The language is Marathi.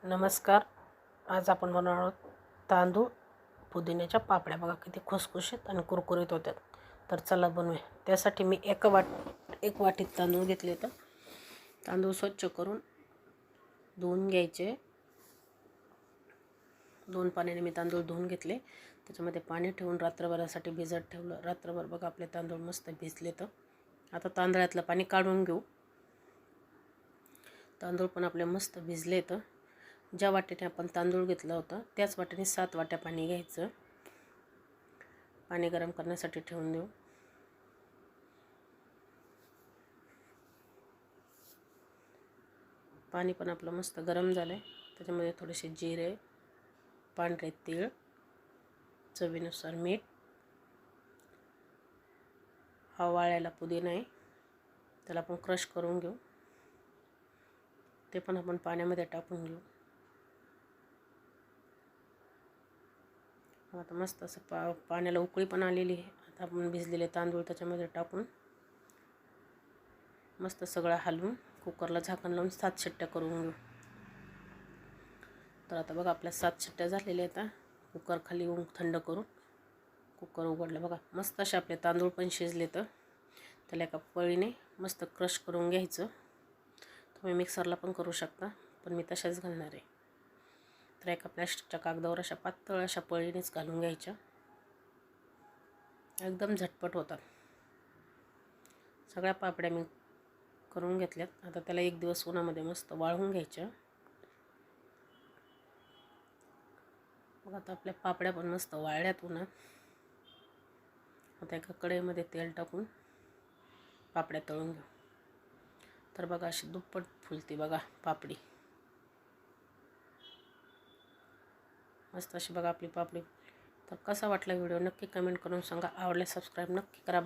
नमस्कार. आज आपण बनवणार आहोत तांदूळ पुदिन्याच्या पापड्या. बघा किती खुसखुशीत आणि कुरकुरीत होतात. तर चला बनवूया. त्यासाठी मी एक वाटीत तांदूळ घेतले. तर तांदूळ स्वच्छ करून धुवून घ्यायचे. 2 पाण्याने मी तांदूळ धुवून घेतले. त्याच्यामध्ये पाणी ठेवून रात्रभरासाठी भिजत ठेवलं. रात्रभर बघा आपले तांदूळ मस्त भिजले. तर आता तांदळातलं पाणी काढून घेऊ. तांदूळ पण आपले मस्त भिजले. तर ज्या वाटीने आपण तांदूळ घेतला होता त्याच वाटीने 7 वाट्या पाणी घ्यायचं. पाणी गरम करण्यासाठी ठेवून देऊ. पाणी पण आपलं मस्त गरम झालंय. त्याच्यामध्ये थोडेसे जिरे, पांढरे तीळ, चवीनुसार मीठ, हा वाळलेला पुदिना आहे, त्याला आपण क्रश करून घेऊ. ते पण आपण पाण्यामध्ये टाकून घेऊ. आता मस्त असं पाण्याला उकळी पण आलेली आहे. आता आपण भिजलेले तांदूळ त्याच्यामध्ये टाकून मस्त सगळं हलवून कुकरला झाकण लावून 7 शिट्ट्या करून घेऊ. तर आता बघा आपल्या 7 शिट्ट्या झालेल्या आहेत. कुकर खाली थंड करून कुकर उघडलं. बघा मस्त असे आपले तांदूळ पण शिजले. तर त्याला एका पळीने मस्त क्रश करून घ्यायचं. तुम्ही मिक्सरला पण करू शकता, पण मी तशाच घालणार आहे. तर एका प्लॅस्टिकच्या कागदावर अशा पातळ अशा पळीनेच घालून घ्यायच्या. एकदम झटपट होतात. सगळ्या पापड्या मी करून घेतल्यात. आता त्याला 1 दिवस उन्हामध्ये मस्त वाळवून घ्यायच्या. मग आता आपल्या पापड्या पण मस्त वाळल्यात उन्हात. आता एका कढईमध्ये तेल टाकून पापड्या तळून घेऊ. तर बघा अशी दुप्पट फुलती बघा पापडी. मस्त अशी बघा आपली पापडी. तर कसा वाटला व्हिडिओ नक्की कमेंट करून सांगा. आवडल्यास सबस्क्राईब नक्की करा.